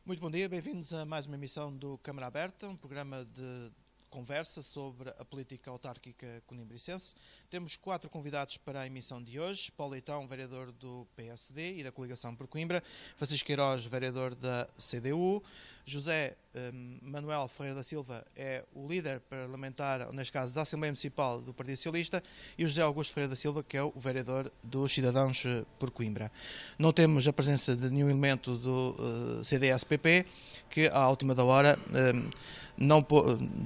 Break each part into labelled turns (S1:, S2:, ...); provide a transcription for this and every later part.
S1: Muito bom dia, bem-vindos a mais uma emissão do Câmara Aberta, um programa de conversa sobre a política autárquica conimbricense. Temos 4 convidados para a emissão de hoje: Paulo Leitão, vereador do PSD e da Coligação por Coimbra; Francisco Queiroz, vereador da CDU; José Manuel Ferreira da Silva é o líder parlamentar, neste caso da Assembleia Municipal do Partido Socialista; e o José Augusto Ferreira da Silva, que é o vereador dos Cidadãos por Coimbra. Não temos a presença de nenhum elemento do CDS-PP, que à última da hora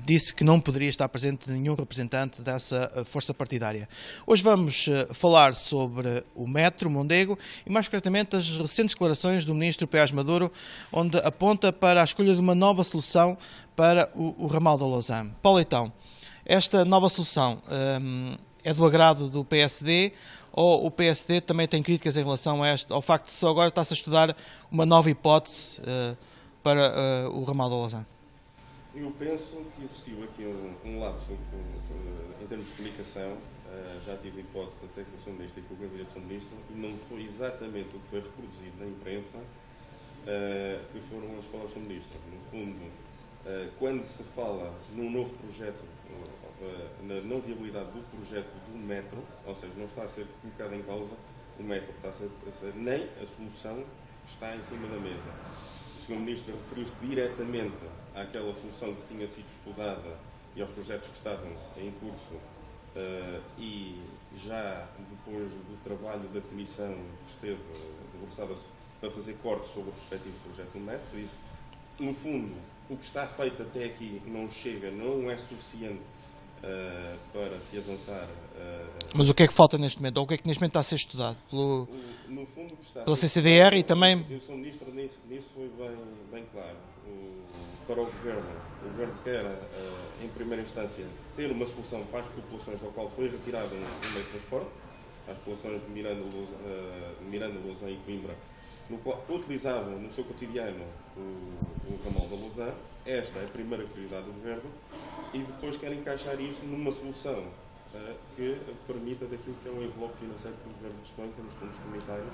S1: disse que não poderia estar presente nenhum representante dessa força partidária. Hoje vamos falar sobre o Metro Mondego e, mais concretamente, as recentes declarações do ministro Pérez Maduro, onde aponta para a escolha de uma nova solução para o ramal da Lousã. Paulo Leitão, esta nova solução é do agrado do PSD ou o PSD também tem críticas em relação ao facto de só agora está-se a estudar uma nova hipótese para o ramal da Lousã?
S2: Eu penso que existiu aqui um lapso em termos de comunicação. Já tive hipótese até com o Sr. Ministro e com o Gabinete do Sr. Ministro, e não foi exatamente o que foi reproduzido na imprensa que foram as palavras do Sr. Ministro. No fundo, quando se fala num novo projeto, na não viabilidade do projeto do metro, ou seja, não está a ser colocado em causa o metro, está a ser nem a solução está em cima da mesa. O Sr. Ministro referiu-se diretamente àquela solução que tinha sido estudada e aos projetos que estavam em curso e já depois do trabalho da Comissão que esteve debruçada para fazer cortes sobre o respectivo projeto do metro. Por isso, no fundo, o que está feito até aqui não chega, não é suficiente para se avançar.
S1: Mas o que é que falta neste momento? Ou o que é que neste momento está a ser estudado?
S2: No fundo, o que está
S1: pela CCDR e também...
S2: O Sr. Ministro nisso foi bem claro. Para o Governo quer, em primeira instância, ter uma solução para as populações da qual foi retirado um meio de transporte, as populações de Miranda, Lousã e Coimbra, que utilizavam no seu cotidiano o ramal da Lousã. Esta é a primeira prioridade do Governo, e depois quer encaixar isto numa solução que permita daquilo que é o envelope financeiro que o Governo dispõe, temos fundos comunitários,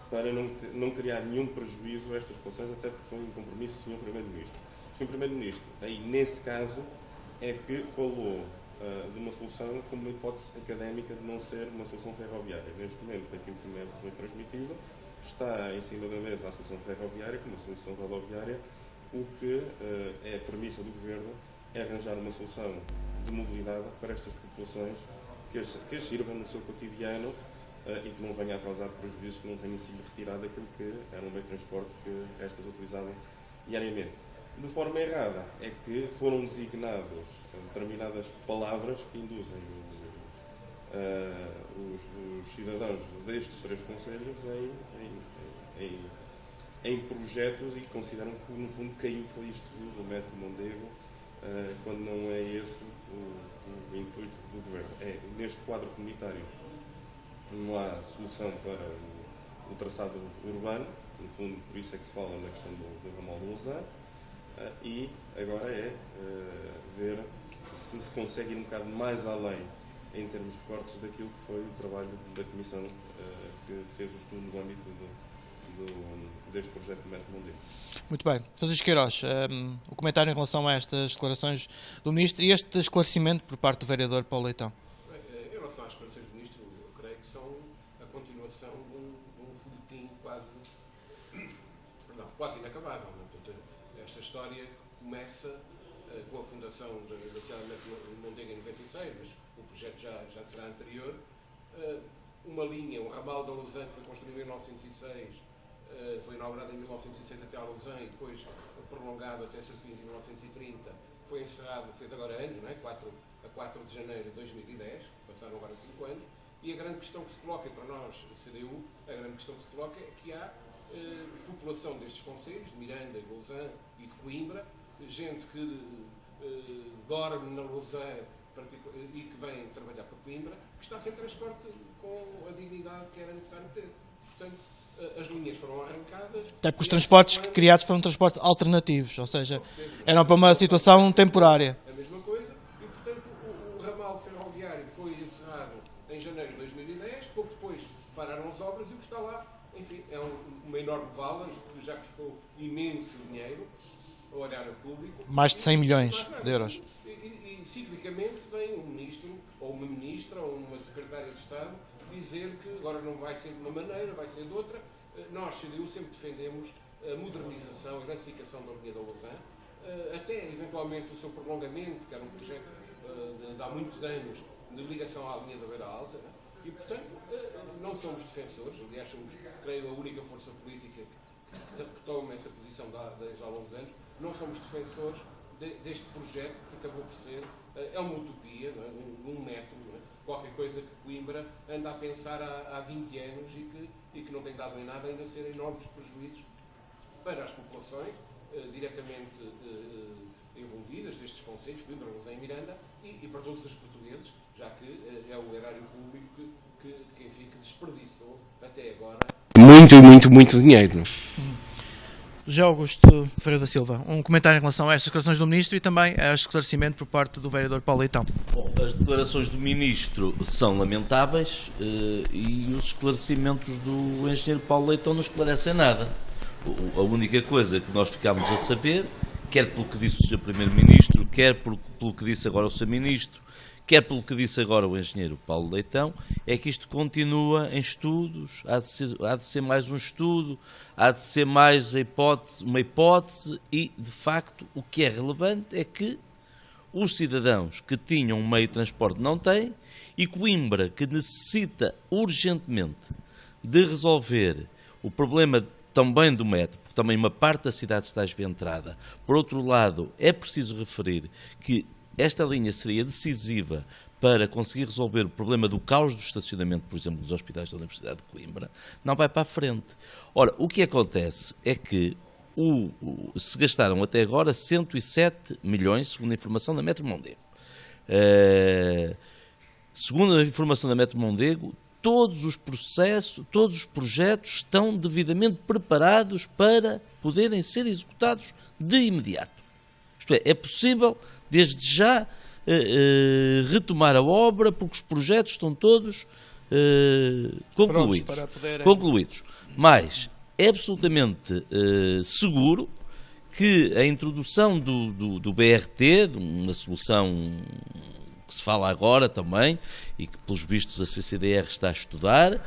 S2: para não criar nenhum prejuízo a estas populações, até porque foi um compromisso do Sr. Primeiro-Ministro. O Sr. Primeiro-Ministro, aí nesse caso, é que falou de uma solução como uma hipótese académica de não ser uma solução ferroviária. Neste momento, aquilo que me foi transmitido, está em cima da mesa a solução ferroviária como a solução rodoviária. O que é a premissa do Governo é arranjar uma solução de mobilidade para estas populações que as sirvam no seu cotidiano e que não venha a causar prejuízos, que não tenha sido retirado aquilo que era um meio de transporte que estas utilizavam diariamente. De forma errada é que foram designadas determinadas palavras que induzem os cidadãos destes 3 concelhos em projetos e consideram que, no fundo, caiu foi isto do Metro Mondego, quando não é esse o intuito do Governo. Neste quadro comunitário não há solução para o traçado urbano, no fundo, por isso é que se fala na questão do ramal do Lousã, e agora é ver se se consegue ir um bocado mais além em termos de cortes daquilo que foi o trabalho da Comissão que fez o estudo no âmbito deste projeto do Metro Mondego.
S1: Muito bem. Francisco Queiroz, o comentário em relação a estas declarações do Ministro e este esclarecimento por parte do vereador Paulo Leitão.
S3: Em relação às declarações do Ministro, eu creio que são a continuação de um folhetim quase inacabável. Portanto, esta história começa com a fundação da Universidade de Mondego em 96, mas o projeto já será anterior. Uma linha, o ramal da Lousã, que foi construído em 1906, foi inaugurado em 1906 até a Lousã e depois prolongado até Serfins em 1930, foi encerrado, fez agora anos, não é? 4 de janeiro de 2010, passaram agora 5 anos, e a grande questão que se coloca para nós, o CDU, a grande questão que se coloca é que há população destes concelhos, de Miranda, de Lousã e de Coimbra, gente que dorme na Lousã e que vem trabalhar para Coimbra, que está sem transporte com a dignidade que era necessário ter. Portanto, as linhas foram arrancadas...
S1: Até porque os transportes criados foram transportes alternativos, ou seja, eram para uma situação temporária.
S3: A mesma coisa, e portanto o ramal ferroviário foi encerrado em janeiro de 2010, pouco depois pararam as obras e o que está lá, enfim, é uma enorme vala, que já custou imenso dinheiro ao erário público.
S1: Mais de 100 milhões de euros.
S3: E ciclicamente vem um ministro, ou uma ministra, ou uma secretária de Estado dizer que agora não vai ser de uma maneira, vai ser de outra. Nós, CDU, sempre defendemos a modernização, a gratificação da linha da Lausanne, até eventualmente o seu prolongamento, que era um projeto de há muitos anos de ligação à linha da Beira Alta, e portanto não somos defensores, aliás somos, creio, a única força política que toma essa posição desde há longos anos, não somos defensores deste projeto que acabou por ser, é uma utopia, não é? Um metro, não é? Qualquer coisa que Coimbra anda a pensar há 20 anos e que não tem dado em nada, ainda a ser enormes prejuízos para as populações diretamente envolvidas destes concelhos, Coimbra, Lausanne e Miranda, e para todos os portugueses, já que é o erário público que desperdiçou até agora muito dinheiro.
S1: José Augusto Ferreira da Silva, um comentário em relação a estas declarações do Ministro e também a esclarecimento por parte do vereador Paulo Leitão.
S4: Bom, as declarações do Ministro são lamentáveis e os esclarecimentos do engenheiro Paulo Leitão não esclarecem nada. A única coisa que nós ficámos a saber, quer pelo que disse o Sr. Primeiro-Ministro, quer pelo que disse agora o Sr. Ministro, quer pelo que disse agora o engenheiro Paulo Leitão, é que isto continua em estudos, há de ser mais um estudo, há de ser mais uma hipótese e, de facto, o que é relevante é que os cidadãos que tinham um meio de transporte não têm e Coimbra, que necessita urgentemente de resolver o problema também do metro, porque também uma parte da cidade está esventrada. Por outro lado, é preciso referir que esta linha seria decisiva para conseguir resolver o problema do caos do estacionamento, por exemplo, dos hospitais da Universidade de Coimbra, não vai para a frente. Ora, o que acontece é que se gastaram até agora 107 milhões, segundo a informação da Metro Mondego. Segundo a informação da Metro Mondego, todos os processos, todos os projetos estão devidamente preparados para poderem ser executados de imediato. Isto é possível, desde já, retomar a obra, porque os projetos estão todos concluídos. Mas é absolutamente seguro que a introdução do BRT, de uma solução que se fala agora também, e que pelos vistos a CCDR está a estudar,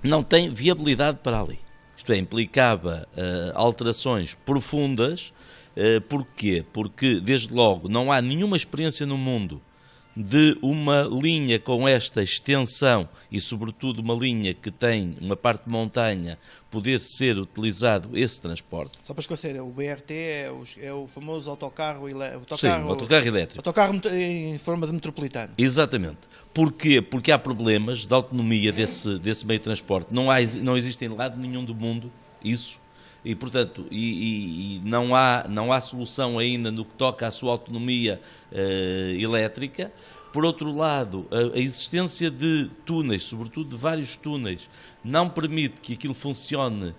S4: não tem viabilidade para ali. Isto é, implicava alterações profundas. Porquê? Porque, desde logo, não há nenhuma experiência no mundo de uma linha com esta extensão e, sobretudo, uma linha que tem uma parte de montanha, poder ser utilizado esse transporte.
S1: Só para esclarecer, o BRT é o famoso autocarro elétrico.
S4: Sim, o autocarro elétrico.
S1: Autocarro em forma de metropolitano.
S4: Exatamente. Porquê? Porque há problemas de autonomia desse meio de transporte. Não existe em lado nenhum do mundo isso. E, portanto, não há solução ainda no que toca à sua autonomia elétrica. Por outro lado, a existência de túneis, sobretudo de vários túneis, não permite que aquilo funcione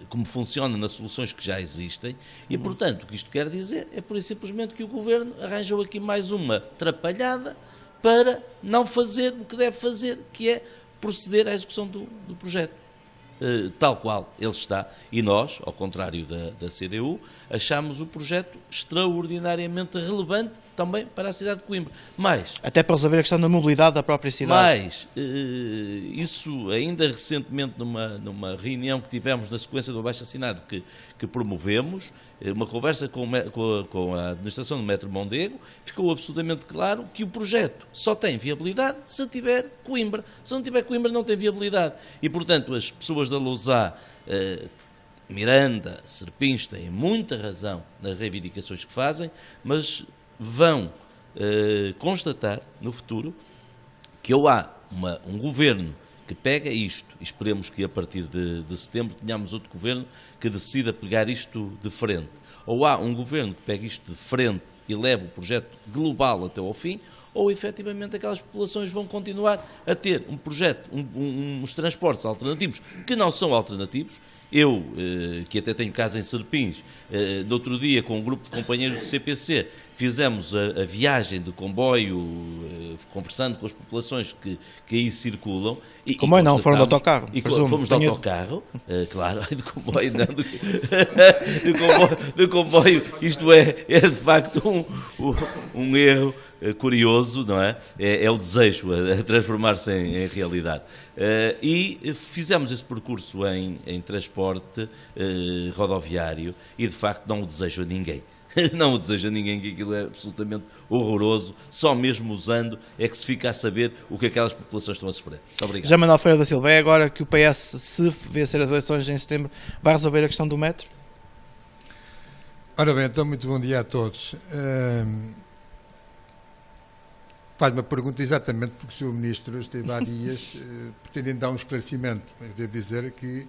S4: como funciona nas soluções que já existem. E, portanto, o que isto quer dizer é, pura e simplesmente, que o Governo arranjou aqui mais uma atrapalhada para não fazer o que deve fazer, que é proceder à execução do projeto. Tal qual ele está, e nós, ao contrário da CDU, achamos o projeto extraordinariamente relevante também para a cidade de Coimbra. Mas,
S1: até para resolver a questão da mobilidade da própria cidade.
S4: Mas, isso ainda recentemente numa reunião que tivemos na sequência do abaixo-assinado que promovemos, uma conversa com a administração do Metro Mondego, ficou absolutamente claro que o projeto só tem viabilidade se tiver Coimbra. Se não tiver Coimbra, não tem viabilidade. E, portanto, as pessoas da Lausanne, Miranda, Serpins, têm muita razão nas reivindicações que fazem, mas vão constatar no futuro que ou há um governo que pega isto, e esperemos que a partir de setembro tenhamos outro governo que decida pegar isto de frente, ou há um governo que pega isto de frente e leva o projeto global até ao fim, ou efetivamente aquelas populações vão continuar a ter um projeto, uns transportes alternativos que não são alternativos. Eu, que até tenho casa em Serpins, no outro dia, com um grupo de companheiros do CPC, fizemos a viagem de comboio, conversando com as populações que aí circulam.
S1: Comboio não, foram de autocarro.
S4: Fomos de autocarro, claro, de comboio não, do comboio. Isto é de facto um erro curioso, não é? É o desejo a transformar-se em realidade. E fizemos esse percurso em transporte rodoviário e de facto não o desejo a ninguém. Não o desejo a ninguém, que aquilo é absolutamente horroroso. Só mesmo usando é que se fica a saber o que aquelas populações estão a sofrer. Muito obrigado.
S1: José Manuel Ferreira da Silva, é agora que o PS, se vencer as eleições em setembro, vai resolver a questão do metro?
S5: Ora bem, então muito bom dia a todos. Faz-me a pergunta exatamente porque o Sr. Ministro esteve há dias pretendendo dar um esclarecimento. Eu devo dizer que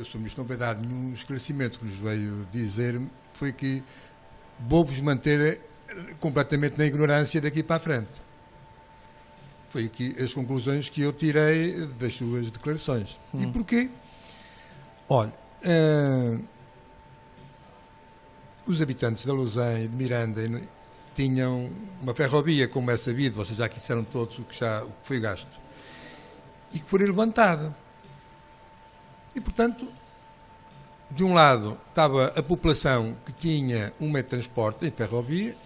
S5: o Sr. Ministro não veio dar nenhum esclarecimento. O que nos veio dizer foi que vou-vos manter completamente na ignorância daqui para a frente. Foi aqui as conclusões que eu tirei das suas declarações. E porquê? Olha, os habitantes da Lousã e de Miranda tinham uma ferrovia, como é sabido, vocês já aqui disseram todos o que foi gasto, e que foi levantada. E, portanto, de um lado estava a população que tinha um meio de transporte em ferrovia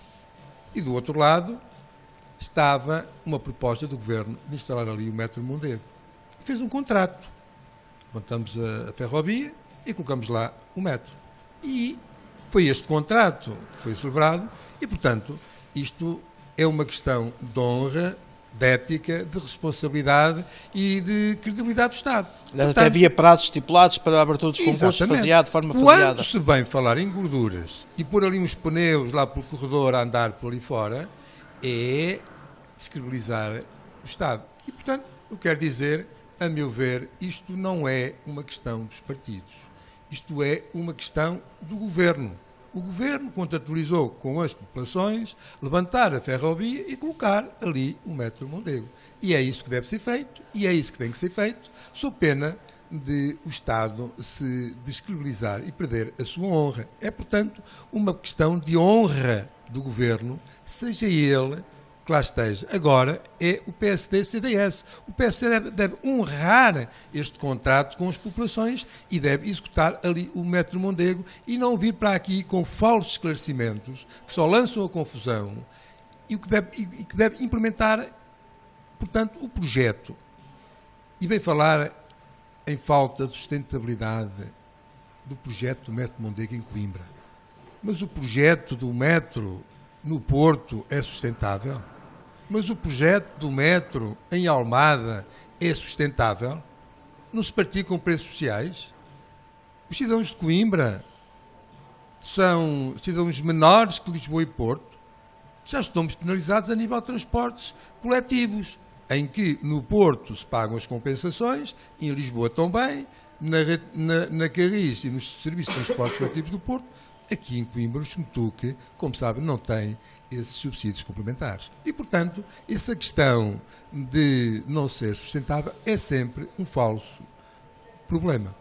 S5: e do outro lado estava uma proposta do Governo de instalar ali o metro Mondego. E fez um contrato. Levantamos a ferrovia e colocamos lá o metro. E foi este contrato que foi celebrado e, portanto, isto é uma questão de honra, de ética, de responsabilidade e de credibilidade do Estado.
S1: Portanto, até havia prazos estipulados para a abertura dos concursos, fazia de forma faseada.
S5: Quando se vem falar em gorduras e pôr ali uns pneus lá pelo corredor a andar por ali fora, é descredibilizar o Estado. E, portanto, eu quero dizer, a meu ver, isto não é uma questão dos partidos. Isto é uma questão do Governo. O Governo contratualizou com as populações levantar a ferrovia e colocar ali o metro Mondego. E é isso que deve ser feito, e é isso que tem que ser feito, sob pena de o Estado se descredibilizar e perder a sua honra. É, portanto, uma questão de honra do Governo, seja ele que lá esteja. Agora é o PSD-CDS. O PSD deve honrar este contrato com as populações e deve executar ali o metro Mondego e não vir para aqui com falsos esclarecimentos que só lançam a confusão e que deve implementar, portanto, o projeto. E vem falar em falta de sustentabilidade do projeto do metro Mondego em Coimbra. Mas o projeto do metro no Porto é sustentável? Mas o projeto do metro em Almada é sustentável? Não se praticam preços sociais? Os cidadãos de Coimbra são cidadãos menores que Lisboa e Porto? Já estamos penalizados a nível de transportes coletivos, em que no Porto se pagam as compensações, em Lisboa também, na Carris e nos serviços de transportes coletivos do Porto. Aqui em Coimbra, o Xmetuque, como sabem, não tem esses subsídios complementares. E, portanto, essa questão de não ser sustentável é sempre um falso problema.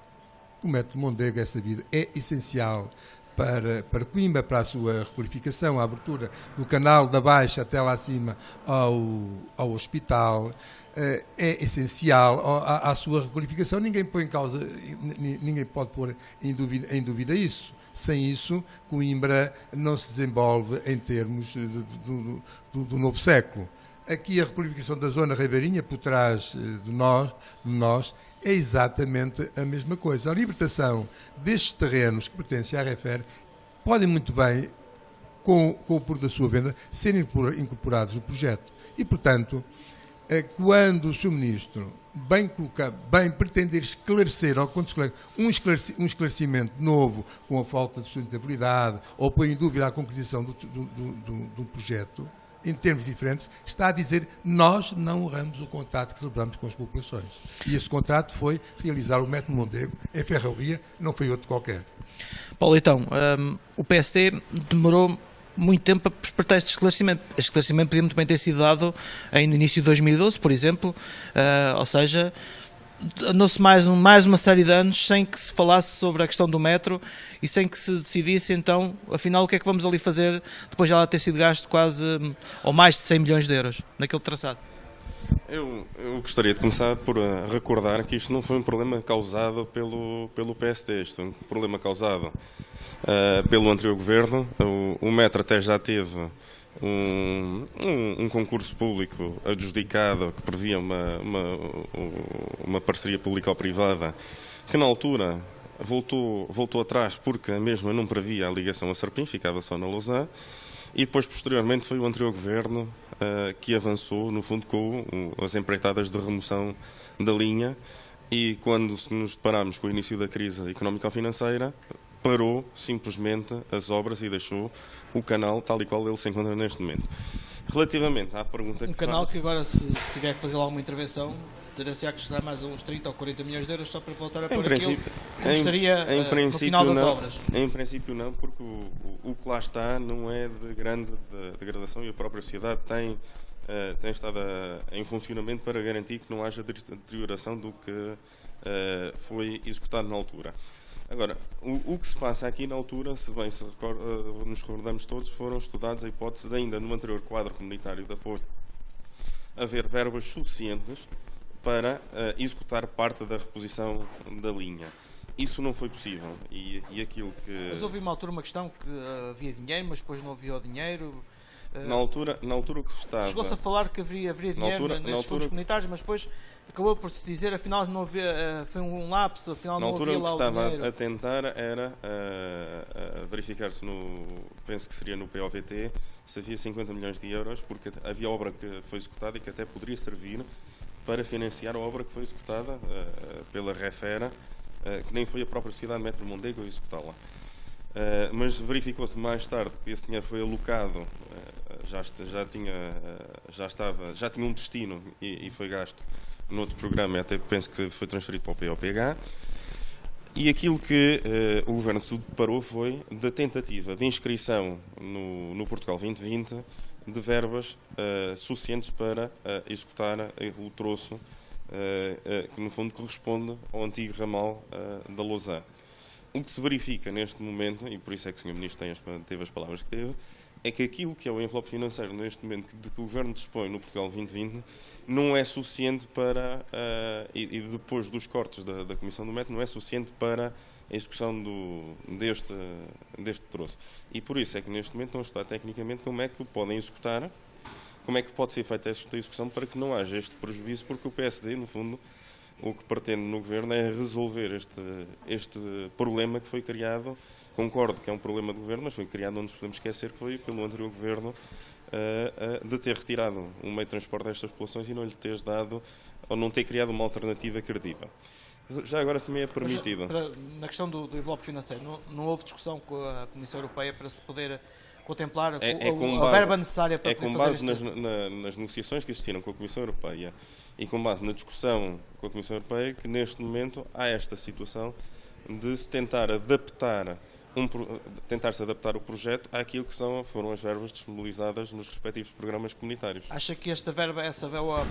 S5: O metro Mondego, é sabido, é essencial para Coimbra, para a sua requalificação, a abertura do canal da Baixa até lá acima ao hospital, é essencial à sua requalificação. Ninguém põe em causa, ninguém pode pôr em dúvida isso. Sem isso, Coimbra não se desenvolve em termos do novo século. Aqui a requalificação da zona ribeirinha, por trás de nós, é exatamente a mesma coisa. A libertação destes terrenos que pertencem à RFR podem muito bem, com o puro da sua venda, serem incorporados no projeto. E, portanto, quando o Sr. Ministro bem pretender esclarecer, ou quando um esclarecimento novo com a falta de sustentabilidade ou põe em dúvida a concretização do projeto, em termos diferentes, está a dizer nós não honramos o contrato que celebramos com as populações. E esse contrato foi realizar o metro Mondego em ferrovia, não foi outro qualquer.
S1: Paulo, então, o PSD demorou muito tempo para espertar este esclarecimento. Este esclarecimento podia muito bem ter sido dado no início de 2012, por exemplo, ou seja, andou-se mais uma série de anos sem que se falasse sobre a questão do metro e sem que se decidisse então, afinal, o que é que vamos ali fazer depois de ela ter sido gasto quase, ou mais de 100 milhões de euros naquele traçado.
S2: Eu gostaria de começar por recordar que isto não foi um problema causado pelo PSD, isto é um problema causado pelo anterior governo. O metro até já teve um concurso público adjudicado que previa uma parceria público-privada que na altura voltou atrás porque a mesma não previa a ligação a Serpim, ficava só na Lausanne, e depois posteriormente foi o anterior governo que avançou no fundo com as empreitadas de remoção da linha, e quando nos deparamos com o início da crise económico-financeira parou simplesmente as obras e deixou o canal tal e qual ele se encontra neste momento. Relativamente à pergunta que
S1: canal que agora, se tiver que fazer alguma intervenção, terá-se a custar mais uns 30 ou 40 milhões de euros só para voltar a pôr aquilo como estaria no final das obras.
S2: Em princípio não, porque o que lá está não é de grande degradação, e a própria sociedade tem estado em funcionamento para garantir que não haja deterioração do que foi executado na altura. Agora, o que se passa aqui na altura, se bem nos recordamos todos, foram estudados a hipótese de ainda no anterior quadro comunitário de apoio haver verbas suficientes para executar parte da reposição da linha. Isso não foi possível, e aquilo que...
S1: Mas houve uma altura uma questão que havia dinheiro, mas depois não havia o dinheiro.
S2: Na altura o que se estava...
S1: Chegou-se a falar que haveria dinheiro nesses fundos comunitários, mas depois acabou por se dizer, afinal não havia, foi um lapso, afinal não havia lá o dinheiro.
S2: Na altura o que estava a tentar era verificar-se penso que seria no POVT, se havia 50 milhões de euros, porque havia obra que foi executada e que até poderia servir para financiar a obra que foi executada pela Refera, que nem foi a própria sociedade Metro Mondego a executá-la. Mas verificou-se mais tarde que esse dinheiro foi alocado, já tinha um destino e foi gasto noutro programa, até penso que foi transferido para o POPH, e aquilo que o Governo se deparou foi da tentativa de inscrição no Portugal 2020 de verbas suficientes para executar o troço que no fundo corresponde ao antigo ramal da Lausanne. O que se verifica neste momento, e por isso é que o Sr. Ministro teve as palavras que teve, é que aquilo que é o envelope financeiro neste momento de que o Governo dispõe no Portugal 2020 não é suficiente para, e depois dos cortes da Comissão do Metro, não é suficiente para a execução deste troço. E por isso é que neste momento estão a estudar tecnicamente como é que o podem executar, como é que pode ser feita esta execução para que não haja este prejuízo, porque o PSD, no fundo, o que pretende no Governo é resolver este problema que foi criado. Concordo que é um problema do Governo, mas foi criado, não nos podemos esquecer, que foi pelo anterior Governo de ter retirado um meio de transporte destas populações e não lhe ter dado, ou não ter criado uma alternativa credível. Já agora, se me é permitido.
S1: Na questão do envelope financeiro, não houve discussão com a Comissão Europeia para se poder contemplar a verba necessária para poder fazer
S2: isto? É com base nas negociações que existiram com a Comissão Europeia e com base na discussão com a Comissão Europeia que neste momento há esta situação de se tentar tentar-se adaptar o projeto àquilo que foram as verbas disponibilizadas nos respectivos programas comunitários.
S1: Acha que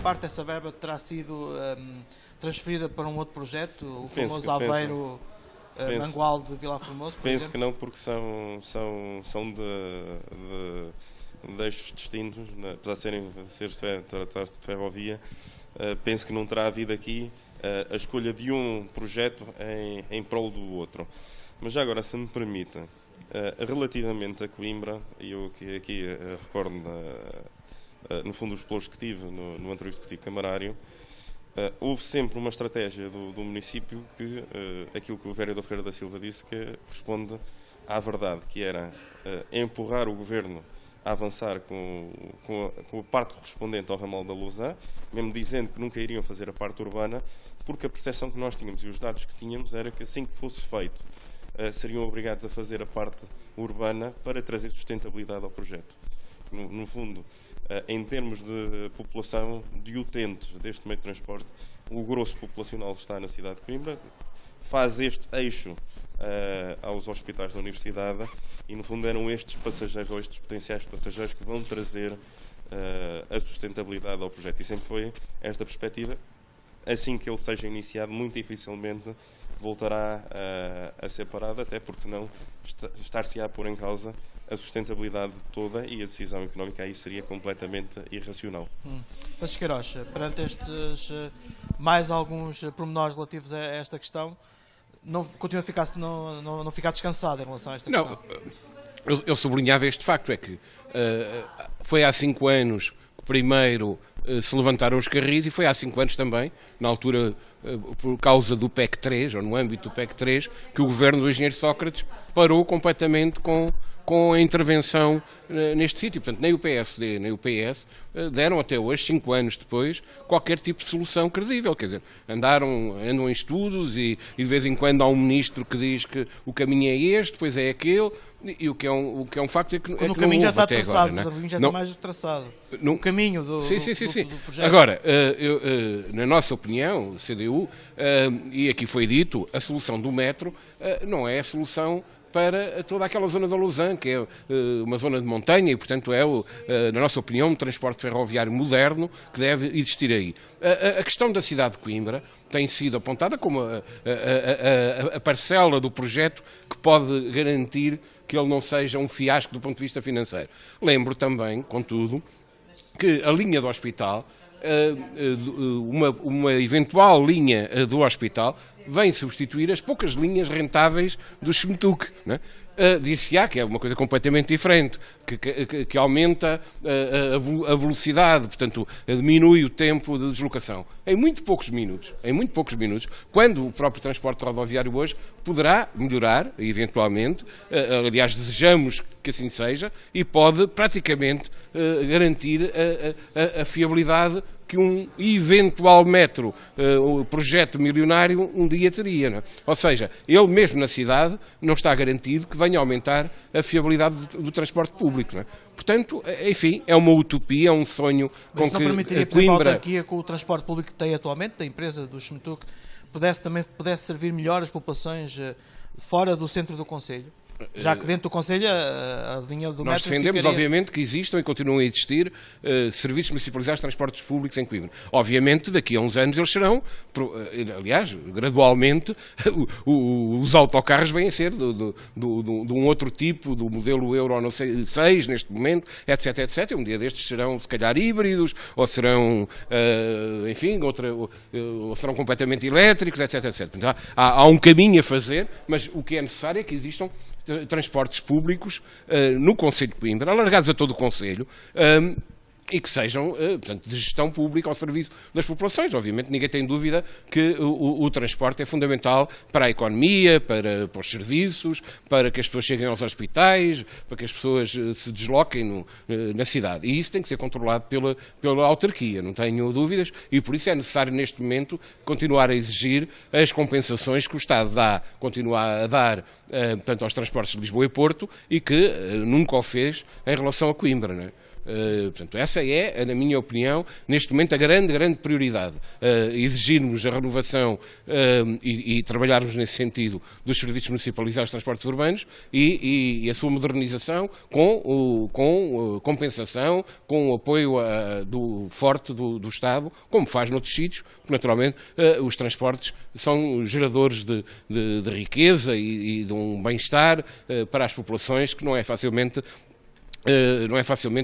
S1: parte dessa verba terá sido transferida para um outro projeto, o famoso Aveiro Mangual de Vila Formoso, por exemplo?
S2: Penso que não, porque são de eixos distintos, apesar de tratar-se de ferrovia. Penso que não terá havido aqui a escolha de um projeto em prol do outro. Mas já agora, se me permite, relativamente a Coimbra, e eu aqui recordo, no fundo, os pelouros que tive no anterior executivo camarário, houve sempre uma estratégia do município que, aquilo que o vereador Ferreira da Silva disse, que corresponde à verdade, que era empurrar o Governo a avançar com a parte correspondente ao ramal da Lausanne, mesmo dizendo que nunca iriam fazer a parte urbana, porque a percepção que nós tínhamos e os dados que tínhamos era que assim que fosse feito, seriam obrigados a fazer a parte urbana para trazer sustentabilidade ao projeto. No fundo, em termos de população, de utentes deste meio de transporte, o grosso populacional está na cidade de Coimbra, faz este eixo aos hospitais da Universidade, e no fundo eram estes passageiros, ou estes potenciais passageiros, que vão trazer a sustentabilidade ao projeto, e sempre foi esta perspectiva. Assim que ele seja iniciado, muito dificilmente voltará a ser parado, até porque não estar-se a pôr em causa a sustentabilidade toda, e a decisão económica aí seria completamente irracional.
S1: Francisco Queiroz, perante estes mais alguns pormenores relativos a esta questão, não ficar descansado em relação a esta questão?
S3: Não, eu sublinhava este facto, é que foi há 5 anos que primeiro se levantaram os carris, e foi há 5 anos também, na altura, por causa do PEC 3, ou no âmbito do PEC 3, que o governo do engenheiro Sócrates parou completamente com a intervenção neste sítio. Portanto, nem o PSD nem o PS deram até hoje, 5 anos depois, qualquer tipo de solução credível. Quer dizer, andam em estudos, e de vez em quando há um ministro que diz que o caminho é este, depois é aquele, e o que é um facto é que,
S1: o caminho já está traçado,
S3: agora,
S1: o caminho já está mais traçado. O caminho do projeto.
S3: Agora, na nossa opinião, CDU, e aqui foi dito, a solução do metro não é a solução para toda aquela zona da Lausanne, que é uma zona de montanha, e, portanto, na nossa opinião, um transporte ferroviário moderno que deve existir aí. A questão da cidade de Coimbra tem sido apontada como a parcela do projeto que pode garantir que ele não seja um fiasco do ponto de vista financeiro. Lembro também, contudo, que a linha do hospital, uma eventual linha do hospital, vem substituir as poucas linhas rentáveis do Schmetuc, né? Dir-se-á que é uma coisa completamente diferente, que aumenta a velocidade, portanto, diminui o tempo de deslocação. Em muito poucos minutos, quando o próprio transporte rodoviário hoje poderá melhorar, eventualmente, aliás, desejamos que assim seja, e pode praticamente garantir a fiabilidade que um eventual metro, o projeto milionário, um dia teria. Não é? Ou seja, ele mesmo na cidade não está garantido que venha a aumentar a fiabilidade do transporte público. Não é? Portanto, enfim, é uma utopia, é um sonho.
S1: Mas com isso não permitiria, por exemplo, a autarquia, com o transporte público que tem atualmente, da empresa do Schmetuc, pudesse servir melhor as populações fora do centro do concelho? Já que dentro do concelho a linha do metro
S3: Nós defendemos,
S1: ficaria...
S3: obviamente, que existam e continuam a existir serviços municipalizados de transportes públicos em Coimbra. Obviamente, daqui a uns anos eles serão, aliás, gradualmente, os autocarros vêm a ser de um outro tipo, do modelo Euro não sei, 6, neste momento, etc, etc. Um dia destes serão, se calhar, híbridos, ou serão, enfim, ou serão completamente elétricos, etc, etc. Portanto, há um caminho a fazer, mas o que é necessário é que existam transportes públicos no concelho de Coimbra, alargados a todo o concelho, e que sejam, portanto, de gestão pública ao serviço das populações. Obviamente, ninguém tem dúvida que o transporte é fundamental para a economia, para os serviços, para que as pessoas cheguem aos hospitais, para que as pessoas se desloquem na cidade. E isso tem que ser controlado pela autarquia, não tenho dúvidas, e por isso é necessário, neste momento, continuar a exigir as compensações que o Estado continua a dar, portanto, aos transportes de Lisboa e Porto, e que nunca o fez em relação a Coimbra, não é? Portanto, essa é, na minha opinião, neste momento a grande prioridade. Exigirmos a renovação e trabalharmos nesse sentido dos serviços municipalizados de transportes urbanos e a sua modernização com compensação, com o apoio forte do Estado, como faz noutros sítios, porque naturalmente os transportes são geradores de riqueza e de um bem-estar para as populações que não é facilmente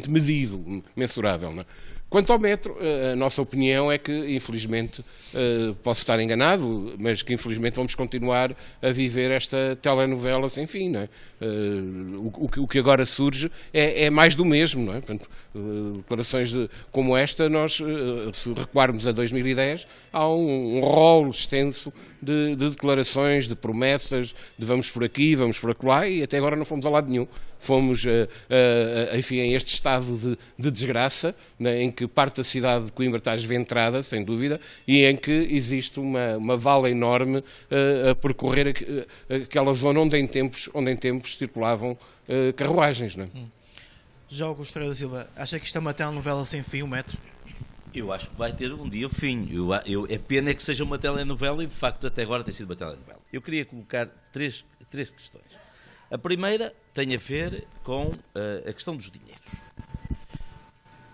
S3: medido, mensurável. Não é? Quanto ao metro, a nossa opinião é que, infelizmente, posso estar enganado, mas que infelizmente vamos continuar a viver esta telenovela sem fim. Não é? O que agora surge é mais do mesmo. Não é? Portanto, declarações como esta, nós, se recuarmos a 2010, há um rol extenso de declarações, de promessas, de vamos por aqui, vamos por acolá, e até agora não fomos a lado nenhum. Fomos, enfim, em este estado de desgraça, né, em que parte da cidade de Coimbra está esventrada, sem dúvida, e em que existe uma vala enorme a percorrer aquela zona onde em tempos circulavam carruagens. Não é?
S1: José Augusto Ferreira da Silva, acha que isto é uma telenovela sem fim, o metro?
S4: Eu acho que vai ter um dia o fim. É pena que seja uma telenovela, e de facto até agora tem sido uma telenovela. Eu queria colocar três três questões. A primeira tem a ver com a questão dos dinheiros.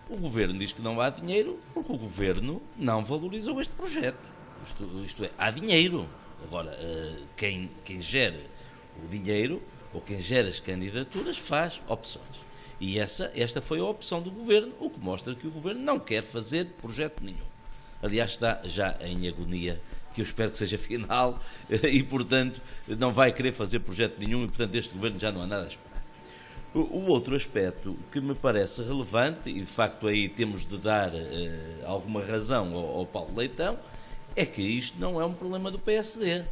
S4: O Governo diz que não há dinheiro porque o Governo não valorizou este projeto. Isto é, há dinheiro. Agora, quem gera o dinheiro ou quem gera as candidaturas faz opções. E esta foi a opção do Governo, o que mostra que o Governo não quer fazer projeto nenhum. Aliás, está já em agonia, que eu espero que seja final, e, portanto, não vai querer fazer projeto nenhum, e, portanto, este Governo já não há nada a esperar. O outro aspecto que me parece relevante, e de facto aí temos de dar alguma razão ao Paulo Leitão, é que isto não é um problema do PSD.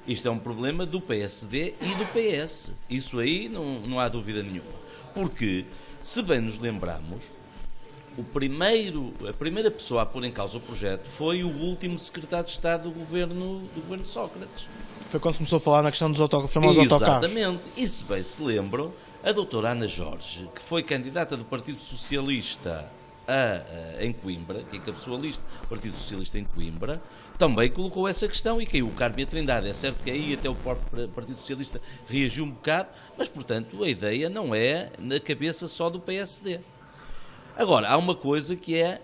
S4: Isto é um problema do PSD e do PS. Isso aí não há dúvida nenhuma. Porque, se bem nos lembramos, a primeira pessoa a pôr em causa o projeto foi o último secretário de Estado do governo de Sócrates.
S1: Foi quando começou a falar na questão dos famosos autocarros.
S4: Exatamente. E se bem se lembram, a doutora Ana Jorge, que foi candidata do Partido Socialista em Coimbra, que encabeçou a lista do Partido Socialista em Coimbra, também colocou essa questão e caiu o Carme Trindade. É certo que aí até o Partido Socialista reagiu um bocado, mas, portanto, a ideia não é na cabeça só do PSD. Agora, há uma coisa que é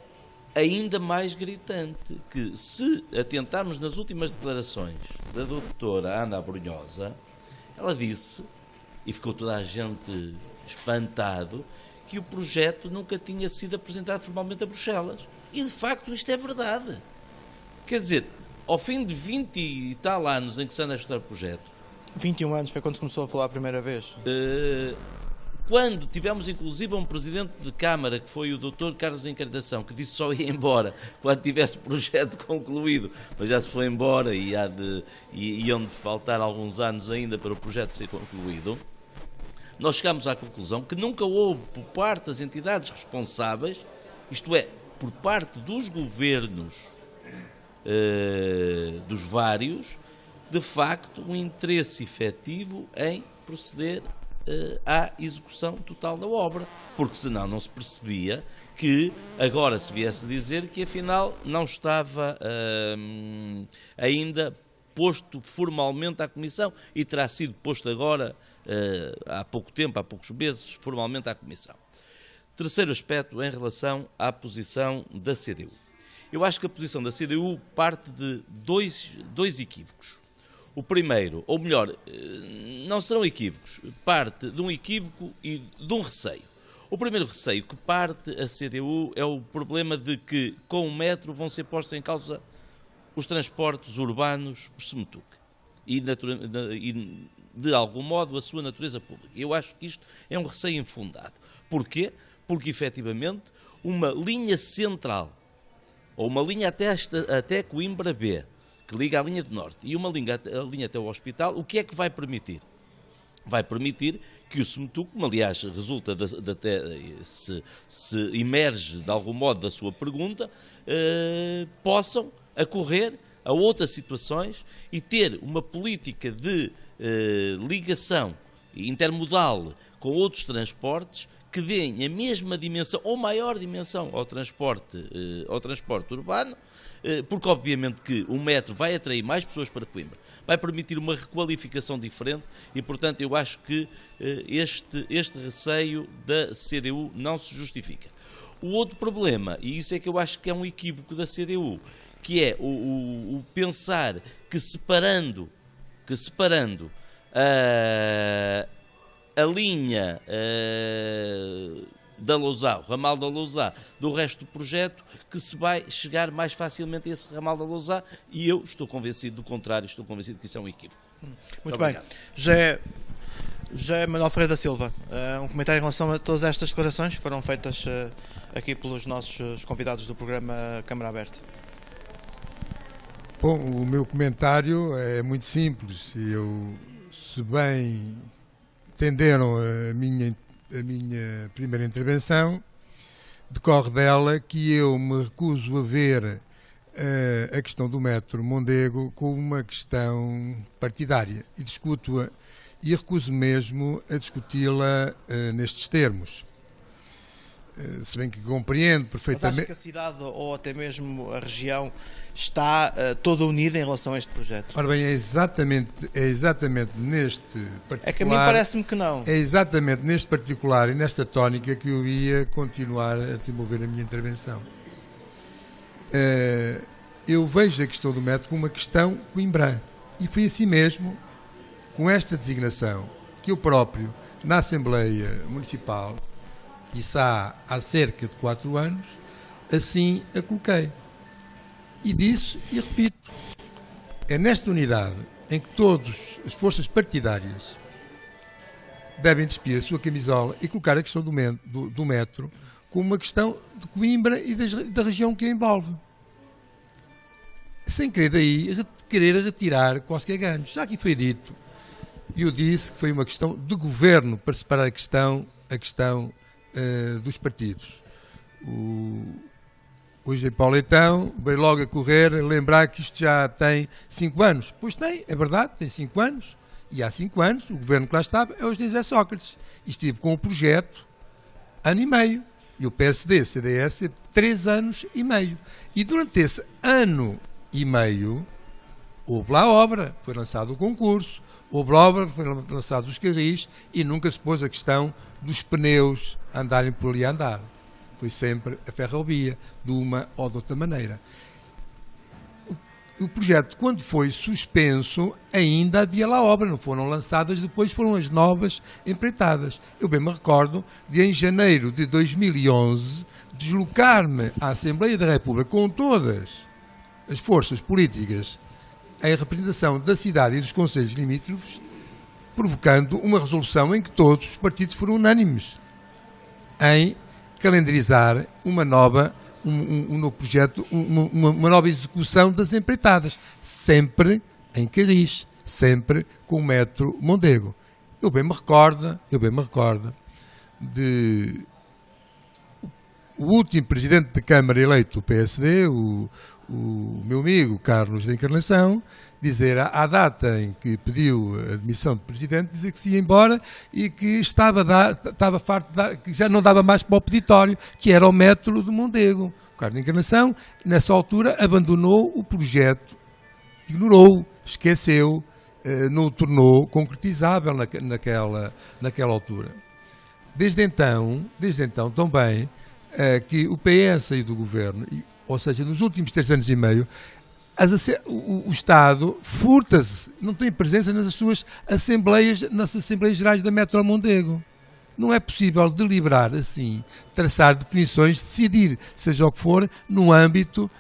S4: ainda mais gritante, que se atentarmos nas últimas declarações da doutora Ana Abrunhosa, ela disse, e ficou toda a gente espantado, que o projeto nunca tinha sido apresentado formalmente a Bruxelas. E, de facto, isto é verdade. Quer dizer, ao fim de 20 e tal anos em que se anda a estudar o projeto...
S1: 21 anos foi quando começou a falar a primeira vez.
S4: Quando tivemos, inclusive, um presidente de Câmara, que foi o Dr. Carlos Encarnação, que disse só ia embora quando tivesse o projeto concluído, mas já se foi embora e iam de faltar alguns anos ainda para o projeto ser concluído, nós chegámos à conclusão que nunca houve, por parte das entidades responsáveis, isto é, por parte dos governos, dos vários, de facto, um interesse efetivo em proceder à execução total da obra, porque senão não se percebia que agora se viesse dizer que afinal não estava ainda posto formalmente à Comissão e terá sido posto agora há pouco tempo, há poucos meses, formalmente à Comissão. Terceiro aspecto em relação à posição da CDU. Eu acho que a posição da CDU parte de dois equívocos. O primeiro, ou melhor, não serão equívocos, parte de um equívoco e de um receio. O primeiro receio que parte a CDU é o problema de que com o metro vão ser postos em causa os transportes urbanos, os SEMETUC, e de algum modo a sua natureza pública. Eu acho que isto é um receio infundado. Porquê? Porque efetivamente uma linha central, ou uma linha até Coimbra B, que liga à linha do Norte, e uma linha até o hospital, o que é que vai permitir? Vai permitir que o SEMETUC, como aliás resulta se emerge de algum modo da sua pergunta, possam acorrer a outras situações e ter uma política de ligação intermodal com outros transportes que deem a mesma dimensão ou maior dimensão ao transporte urbano, porque obviamente que o metro vai atrair mais pessoas para Coimbra, vai permitir uma requalificação diferente e, portanto, eu acho que este receio da CDU não se justifica. O outro problema, e isso é que eu acho que é um equívoco da CDU, que é o pensar que separando a linha da Lousá, o ramal da Lousá, do resto do projeto, que se vai chegar mais facilmente a esse ramal da Lousá, e eu estou convencido do contrário, estou convencido que isso é um equívoco.
S1: Muito bem. José Manuel Ferreira da Silva, um comentário em relação a todas estas declarações que foram feitas aqui pelos nossos convidados do programa Câmara Aberta.
S5: Bom, o meu comentário é muito simples. Se bem entenderam a minha primeira intervenção, decorre dela que eu me recuso a ver a questão do metro Mondego como uma questão partidária e discuto-a e recuso mesmo a discuti-la nestes termos. se bem que compreendo
S1: Mas
S5: perfeitamente...
S1: acha que a cidade ou até mesmo a região está toda unida em relação a este projeto?
S5: Ora bem, é exatamente neste particular...
S1: É que a mim parece-me que não.
S5: É exatamente neste particular e nesta tónica que eu ia continuar a desenvolver a minha intervenção. Eu vejo a questão do metro como uma questão coimbrã. E foi assim mesmo, com esta designação, que eu próprio, na Assembleia Municipal, isso há cerca de 4 anos, assim a coloquei. E disse, e repito, é nesta unidade em que todas as forças partidárias devem despir a sua camisola e colocar a questão do metro como uma questão de Coimbra e da região que a envolve. Sem querer daí querer retirar quaisquer ganhos. Já aqui foi dito, e eu disse que foi uma questão de governo para separar a questão dos partidos. Hoje em Paulo Leitão veio logo a correr lembrar que isto já tem 5 anos. Pois tem, é verdade, tem 5 anos. E há 5 anos, o governo que lá estava é o José Sócrates. E estive com o projeto ano e meio. E o PSD, CDS, teve 3 anos e meio. E durante esse ano e meio, houve lá obra, foi lançado o concurso, houve obra, foram lançados os carris e nunca se pôs a questão dos pneus andarem por ali a andar. Foi sempre a ferrovia, de uma ou de outra maneira. O projeto, quando foi suspenso, ainda havia lá obra, não foram lançadas, depois foram as novas empreitadas. Eu bem me recordo de, em janeiro de 2011, deslocar-me à Assembleia da República com todas as forças políticas em representação da cidade e dos concelhos limítrofes, provocando uma resolução em que todos os partidos foram unânimes em calendarizar um novo projeto, uma nova execução das empreitadas, sempre em Carris, sempre com o metro Mondego. Eu bem me recordo de o último presidente da Câmara eleito do PSD, o meu amigo Carlos da Encarnação, dizer à data em que pediu a admissão de presidente, dizer que se ia embora e que estava farto que já não dava mais para o peditório, que era o metro de Mondego. O Carlos da Encarnação, nessa altura, abandonou o projeto, ignorou, esqueceu, não o tornou concretizável naquela altura. Desde então também, que o PS e do Governo, ou seja, nos últimos 3 anos e meio, o Estado furta-se, não tem presença nas Assembleias Gerais da Metro Mondego. Não é possível deliberar assim, traçar definições, decidir, seja o que for, no âmbito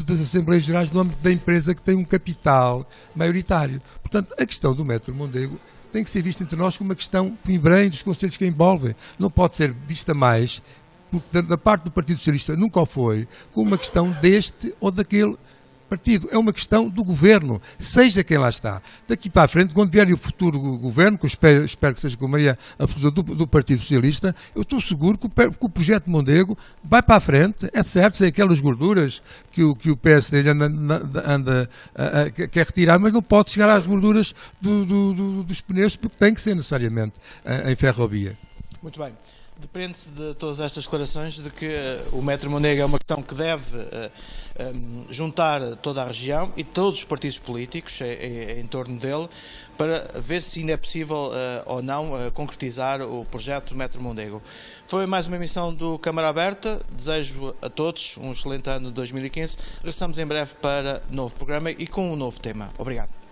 S5: das Assembleias Gerais, no âmbito da empresa que tem um capital maioritário. Portanto, a questão do metro Mondego tem que ser vista entre nós como uma questão coimbrã dos conselhos que a envolvem. Não pode ser vista mais, porque da parte do Partido Socialista nunca o foi, como uma questão deste ou daquele partido. É uma questão do governo, seja quem lá está. Daqui para a frente, quando vier o futuro governo, que eu espero que seja com a maioria absoluta do Partido Socialista, eu estou seguro que o projeto Mondego vai para a frente. É certo, sem aquelas gorduras que o PSD quer retirar, mas não pode chegar às gorduras dos pneus, porque tem que ser necessariamente em ferrovia.
S1: Muito bem. Depende-se de todas estas declarações de que o metro Mondego é uma questão que deve juntar toda a região e todos os partidos políticos em torno dele, para ver se ainda é possível ou não concretizar o projeto do metro Mondego. Foi mais uma emissão do Câmara Aberta. Desejo a todos um excelente ano de 2015. Regressamos em breve para novo programa e com um novo tema. Obrigado.